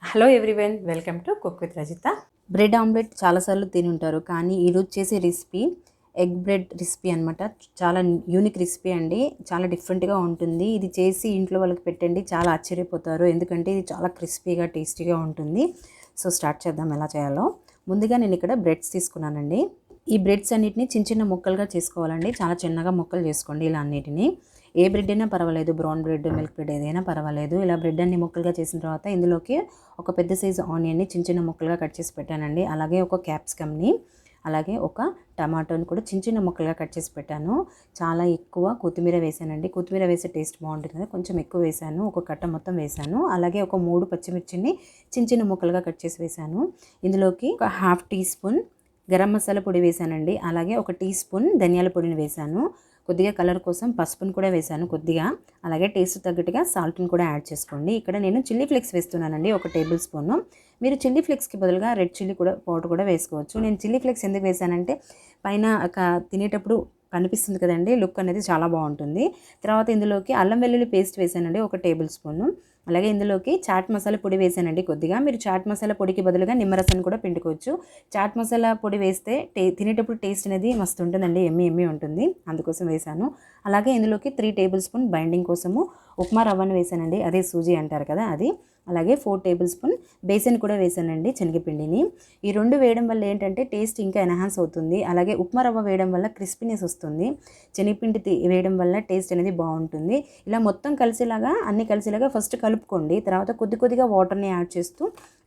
Hello everyone, welcome to cook with Rajitha. Bread omelette చాలాసార్లు తిని ఉంటారు, కానీ ఈరోజు చేసే రెసిపీ ఎగ్ బ్రెడ్ రెసిపీ అనమాట. చాలా యూనిక్ రెసిపీ అండి, చాలా డిఫరెంట్గా ఉంటుంది. ఇది చేసి ఇంట్లో వాళ్ళకి పెట్టండి, చాలా ఆశ్చర్యపోతారు. ఎందుకంటే ఇది చాలా క్రిస్పీగా టేస్టీగా ఉంటుంది. సో స్టార్ట్ చేద్దాం ఎలా చేయాలో. ముందుగా నేను ఇక్కడ బ్రెడ్స్ తీసుకున్నానండి. ఈ బ్రెడ్స్ అన్నిటిని చిన్న చిన్న ముక్కలుగా చేసుకోవాలండి. చాలా చిన్నగా ముక్కలు చేసుకోండి ఇలా అన్నిటిని. ఏ బ్రెడ్ అయినా పర్వాలేదు, బ్రౌన్ బ్రెడ్, మిల్క్ బ్రెడ్ ఏదైనా పర్వాలేదు. ఇలా బ్రెడ్ అన్ని ముక్కలుగా చేసిన తర్వాత ఇందులోకి ఒక పెద్ద సైజు ఆనియన్ని చిన్న చిన్న ముక్కలుగా కట్ చేసి పెట్టానండి. అలాగే ఒక క్యాప్సికమ్ని, అలాగే ఒక టమాటోని కూడా చిన్న చిన్న ముక్కలుగా కట్ చేసి పెట్టాను. చాలా ఎక్కువ కొత్తిమీర వేసానండి. కొత్తిమీర వేసే టేస్ట్ బాగుంటుంది కదా, కొంచెం ఎక్కువ వేసాను. ఒక కట్ట మొత్తం వేసాను. అలాగే ఒక 3 పచ్చిమిర్చిని చిన్న చిన్న ముక్కలుగా కట్ చేసి వేసాను. ఇందులోకి ఒక ½ టీ స్పూన్ గరం మసాలా పొడి వేసానండి. అలాగే ఒక టీ స్పూన్ ధనియాల పొడిని వేసాను. కొద్దిగా కలర్ కోసం పసుపును కూడా వేసాను కొద్దిగా. అలాగే టేస్ట్ తగ్గట్టుగా సాల్ట్ని కూడా యాడ్ చేసుకోండి. ఇక్కడ నేను చిల్లీ ఫ్లేక్స్ వేస్తున్నానండి, ఒక టేబుల్ స్పూను. మీరు చిల్లీ ఫ్లేక్స్కి బదులుగా రెడ్ చిల్లీ కూడా పౌడర్ కూడా వేసుకోవచ్చు. నేను చిల్లీ ఫ్లేక్స్ ఎందుకు వేసానంటే పైన తినేటప్పుడు కనిపిస్తుంది కదండి, లుక్ అనేది చాలా బాగుంటుంది. తర్వాత ఇందులోకి అల్లం వెల్లుల్లి పేస్ట్ వేసానండి, ఒక టేబుల్ స్పూను. అలాగే ఇందులోకి చాట్ మసాలా పొడి వేసానండి కొద్దిగా. మీరు చాట్ మసాలా పొడికి బదులుగా నిమ్మరసాన్ని కూడా పిండుకోవచ్చు. చాట్ మసాలా పొడి వేస్తే తినేటప్పుడు టేస్ట్ అనేది మస్తు ఉంటుందండి, ఎమ్మి ఉంటుంది, అందుకోసం వేసాను. అలాగే ఇందులోకి 3 టేబుల్ స్పూన్ బైండింగ్ కోసము ఉప్మా రవ్వను వేసానండి, అదే సూజీ అంటారు కదా అది. అలాగే 4 టేబుల్ స్పూన్ బేసన్ కూడా వేసానండి, శనగపిండిని. ఈ 2 వేయడం వల్ల ఏంటంటే టేస్ట్ ఇంకా ఎన్హాన్స్ అవుతుంది. అలాగే ఉప్మా రవ్వ వేయడం వల్ల క్రిస్పీనెస్ వస్తుంది. శనగపిండి వేయడం వల్ల టేస్ట్ అనేది బాగుంటుంది. ఇలా మొత్తం కలిసేలాగా అన్నీ కలిసేలాగా ఫస్ట్ కలుపుకోండి. తర్వాత కొద్ది కొద్దిగా వాటర్ని యాడ్ చేస్తూ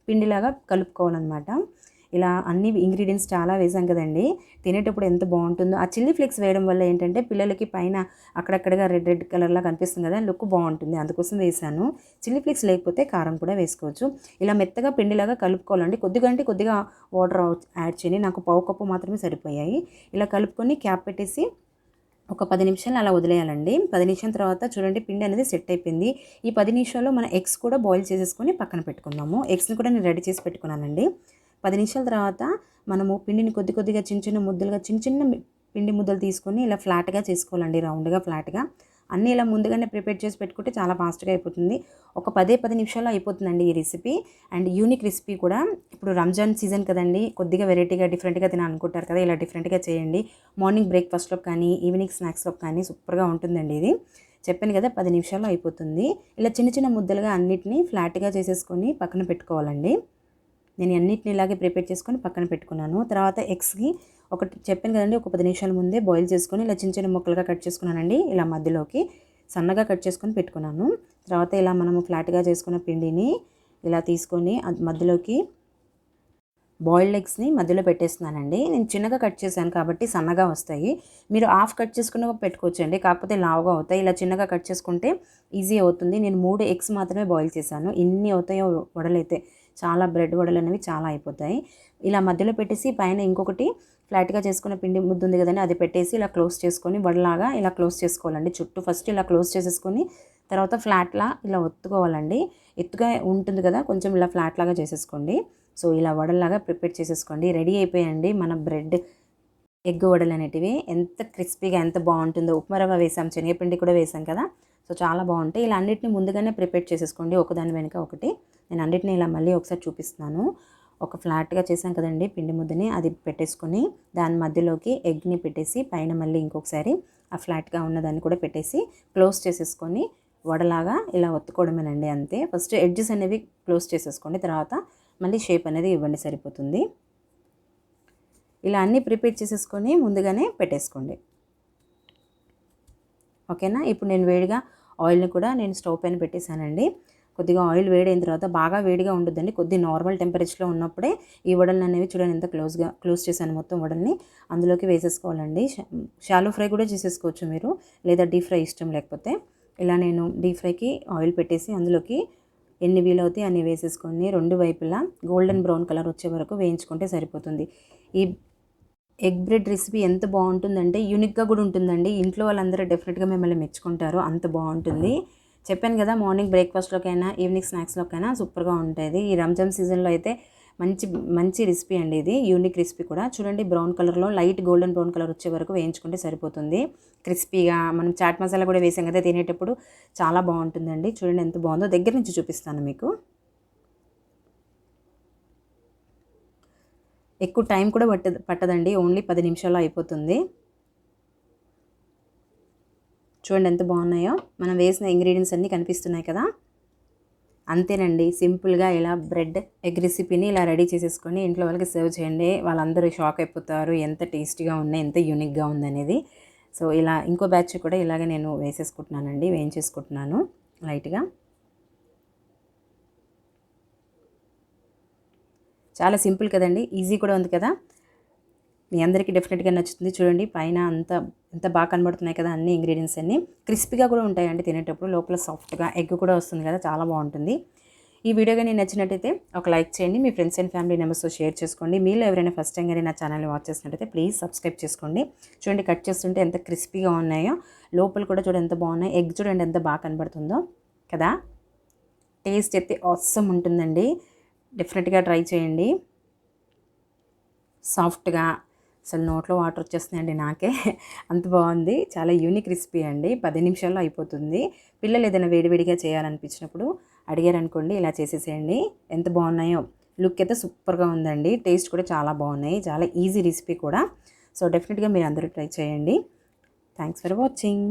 పిండిలాగా కలుపుకోవాలన్నమాట. ఇలా అన్ని ఇంగ్రీడియంట్స్ చాలా వేసాం కదండి, తినేటప్పుడు ఎంత బాగుంటుందో. ఆ చిల్లీ ఫ్లేక్స్ వేయడం వల్ల ఏంటంటే పిల్లలకి పైన అక్కడక్కడగా రెడ్ రెడ్ కలర్లా కనిపిస్తుంది కదా, లుక్ బాగుంటుంది, అందుకోసం వేసాను. చిల్లీ ఫ్లేక్స్ లేకపోతే కారం కూడా వేసుకోవచ్చు. ఇలా మెత్తగా పిండిలాగా కలుపుకోవాలండి. కొద్దిగా అంటే కొద్దిగా వాటర్ యాడ్ చేయండి. నాకు పావు కప్పు మాత్రమే సరిపోయాయి. ఇలా కలుపుకొని క్యాప్ పెట్టేసి ఒక 10 నిమిషాలు అలా వదిలేయాలండి. 10 నిమిషాల తర్వాత చూడండి పిండి అనేది సెట్ అయిపోయింది. ఈ 10 నిమిషాల్లో మన ఎగ్స్ కూడా బాయిల్ చేసేసుకొని పక్కన పెట్టుకుందాము. ఎగ్స్ని కూడా నేను రెడీ చేసి పెట్టుకున్నానండి. 10 నిమిషాల తర్వాత మనము పిండిని కొద్ది కొద్దిగా చిన్న చిన్న ముద్దలుగా చిన్న చిన్న పిండి ముద్దలు తీసుకొని ఇలా ఫ్లాట్గా చేసుకోవాలండి, రౌండ్గా ఫ్లాట్గా. అన్నీ ఇలా ముందుగానే ప్రిపేర్ చేసి పెట్టుకుంటే చాలా ఫాస్ట్గా అయిపోతుంది. ఒక 10 నిమిషాల్లో అయిపోతుందండి ఈ రెసిపీ. అండ్ యూనిక్ రెసిపీ కూడా. ఇప్పుడు రంజాన్ సీజన్ కదండి, కొద్దిగా వెరైటీగా డిఫరెంట్గా తినాలనుకుంటారు కదా, ఇలా డిఫరెంట్గా చేయండి. మార్నింగ్ బ్రేక్ఫాస్ట్లో కానీ ఈవినింగ్ స్నాక్స్లో కానీ సూపర్గా ఉంటుందండి ఇది. చెప్పాను కదా 10 నిమిషాల్లో అయిపోతుంది. ఇలా చిన్న చిన్న ముద్దలుగా అన్నిటినీ ఫ్లాట్గా చేసేసుకొని పక్కన పెట్టుకోవాలండి. నేను అన్నిటిని ఇలాగే ప్రిపేర్ చేసుకొని పక్కన పెట్టుకున్నాను. తర్వాత ఎగ్స్కి ఒకటి చెప్పాను కదండి, ఒక 10 నిమిషాల ముందే బాయిల్ చేసుకొని ఇలా చిన్న చిన్న ముక్కలుగా కట్ చేసుకున్నానండి. ఇలా మధ్యలోకి సన్నగా కట్ చేసుకొని పెట్టుకున్నాను. తర్వాత ఇలా మనము ఫ్లాట్గా చేసుకున్న పిండిని ఇలా తీసుకొని మధ్యలోకి బాయిల్డ్ ఎగ్స్ని మధ్యలో పెట్టేస్తున్నానండి. నేను చిన్నగా కట్ చేశాను కాబట్టి సన్నగా వస్తాయి. మీరు హాఫ్ కట్ చేసుకున్న పెట్టుకోవచ్చండి, కాకపోతే లావుగా అవుతాయి. ఇలా చిన్నగా కట్ చేసుకుంటే ఈజీ అవుతుంది. నేను 3 ఎగ్స్ మాత్రమే బాయిల్ చేశాను. ఇన్ని అవుతాయో వడలైతే, చాలా బ్రెడ్ వడలు అనేవి చాలా అయిపోతాయి. ఇలా మధ్యలో పెట్టేసి పైన ఇంకొకటి ఫ్లాట్గా చేసుకున్న పిండి ముద్ద ఉంది కదండి, అది పెట్టేసి ఇలా క్లోజ్ చేసుకొని వడలాగా ఇలా క్లోజ్ చేసుకోవాలండి. చుట్టూ ఫస్ట్ ఇలా క్లోజ్ చేసేసుకొని తర్వాత ఫ్లాట్లా ఇలా ఒత్తుకోవాలండి. ఎత్తుగా ఉంటుంది కదా, కొంచెం ఇలా ఫ్లాట్ లాగా చేసేసుకోండి. సో ఇలా వడల్లాగా ప్రిపేర్ చేసేసుకోండి. రెడీ అయిపోయండి మన బ్రెడ్ ఎగ్ వడలు అనేటివి. ఎంత క్రిస్పీగా ఎంత బాగుంటుందో. ఉప్మా రవ్వ వేసాం, శనగపిండి కూడా వేసాం కదా, సో చాలా బాగుంటాయి. ఇలా అన్నిటిని ముందుగానే ప్రిపేర్ చేసేసుకోండి, ఒకదాని వెనుక ఒకటి. నేను అన్నిటిని ఇలా మళ్ళీ ఒకసారి చూపిస్తున్నాను. ఒక ఫ్లాట్గా చేసాం కదండి పిండి ముద్దని, అది పెట్టేసుకొని దాని మధ్యలోకి ఎగ్ని పెట్టేసి పైన మళ్ళీ ఇంకొకసారి ఆ ఫ్లాట్గా ఉన్నదాన్ని కూడా పెట్టేసి క్లోజ్ చేసేసుకొని వడలాగా ఇలా ఒత్తుకోవడమేనండి, అంతే. ఫస్ట్ ఎడ్జెస్ అనేవి క్లోజ్ చేసేసుకోండి, తర్వాత మళ్ళీ షేప్ అనేది ఇవ్వండి, సరిపోతుంది. ఇలా అన్నీ ప్రిపేర్ చేసేసుకొని ముందుగానే పెట్టేసుకోండి, ఓకేనా. ఇప్పుడు నేను వేడిగా ఆయిల్ని కూడా నేను స్టవ్ పైన పెట్టేశానండి. కొద్దిగా ఆయిల్ వేడైన తర్వాత, బాగా వేడిగా ఉండొద్దండి, కొద్ది నార్మల్ టెంపరేచర్లో ఉన్నప్పుడే ఈ వడలు అనేవి చూడండి ఎంత క్లోజ్ చేశాను మొత్తం వడల్ని. అందులోకి వేసేసుకోవాలండి. షాలో ఫ్రై కూడా చేసేసుకోవచ్చు మీరు, లేదా డీప్ ఫ్రై ఇష్టం లేకపోతే. ఇలా నేను డీప్ ఫ్రైకి ఆయిల్ పెట్టేసి అందులోకి ఎన్ని వీలవుతాయి అన్ని వేసేసుకొని రెండు వైపులా గోల్డెన్ బ్రౌన్ కలర్ వచ్చే వరకు వేయించుకుంటే సరిపోతుంది. ఈ ఎగ్ బ్రెడ్ రెసిపీ ఎంత బాగుంటుందంటే యూనిక్గా కూడా ఉంటుందండి. ఇంట్లో వాళ్ళందరూ డెఫినెట్గా మిమ్మల్ని మెచ్చుకుంటారు, అంత బాగుంటుంది. చెప్పాను కదా, మార్నింగ్ బ్రేక్ఫాస్ట్లోకైనా ఈవినింగ్ స్నాక్స్లోకైనా సూపర్గా ఉంటుంది. ఈ రంజాన్ సీజన్లో అయితే మంచి మంచి రెసిపీ అండి ఇది, యూనిక్ రెసిపీ కూడా. చూడండి బ్రౌన్ కలర్లో లైట్ గోల్డెన్ బ్రౌన్ కలర్ వచ్చే వరకు వేయించుకుంటే సరిపోతుంది. క్రిస్పీగా మనం చాట్ మసాలా కూడా వేసాం కదా, తినేటప్పుడు చాలా బాగుంటుందండి. చూడండి ఎంత బాగుందో, దగ్గర నుంచి చూపిస్తాను మీకు. ఎక్కువ టైం కూడా పట్టదండి, ఓన్లీ 10 నిమిషాల్లో అయిపోతుంది. చూడండి ఎంత బాగున్నాయో. మనం వేసిన ఇంగ్రీడియంట్స్ అన్నీ కనిపిస్తున్నాయి కదా. అంతేనండి, సింపుల్గా ఇలా బ్రెడ్ ఎగ్ రెసిపీని ఇలా రెడీ చేసేసుకొని ఇంట్లో వాళ్ళకి సర్వ్ చేయండి. వాళ్ళందరూ షాక్ అయిపోతారు ఎంత టేస్టీగా ఉన్నాయి, ఎంత యూనిక్గా ఉందనేది. సో ఇలా ఇంకో బ్యాచ్ కూడా ఇలాగే నేను వేసేసుకుంటున్నానండి, వేయించేసుకుంటున్నాను లైట్గా. చాలా సింపుల్ కదండి, ఈజీ కూడా ఉంది కదా. మీ అందరికీ డెఫినెట్గా నచ్చుతుంది. చూడండి పైన ఎంత బాగా కనబడుతున్నాయి కదా అన్ని ఇంగ్రీడియంట్స్ అన్నీ. క్రిస్పీగా కూడా ఉంటాయండి తినేటప్పుడు, లోపల సాఫ్ట్గా ఎగ్ కూడా వస్తుంది కదా, చాలా బాగుంటుంది. ఈ వీడియో కానీ నచ్చినట్టయితే ఒక లైక్ చేయండి, మీ ఫ్రెండ్స్ అండ్ ఫ్యామిలీ మెంబర్స్తో షేర్ చేసుకోండి. మీలో ఎవరైనా ఫస్ట్ టైం కానీ నా ఛానల్ని వాచ్ చేసినట్టయితే ప్లీజ్ సబ్స్క్రైబ్ చేసుకోండి. చూడండి కట్ చేస్తుంటే ఎంత క్రిస్పీగా ఉన్నాయో, లోపల కూడా చూడండి ఎంత బాగున్నాయి. ఎగ్ చూడండి ఎంత బాగా కనబడుతుందో కదా. టేస్ట్ అయితే ఆసమ్ ఉంటుందండి, డెఫినెట్గా ట్రై చేయండి. సాఫ్ట్గా అసలు నోట్లో వాటర్ వచ్చేస్తున్నాయండి నాకే, అంత బాగుంది. చాలా యూనిక్ రెసిపీ అండి, 10 నిమిషాల్లో అయిపోతుంది. పిల్లలు ఏదైనా వేడివేడిగా చేయాలనిపించినప్పుడు అడిగారనుకోండి ఇలా చేసేసేయండి. ఎంత బాగున్నాయో, లుక్ అయితే సూపర్గా ఉందండి, టేస్ట్ కూడా చాలా బాగున్నాయి. చాలా ఈజీ రెసిపీ కూడా. సో డెఫినెట్గా మీరు అందరూ ట్రై చేయండి. Thanks for watching.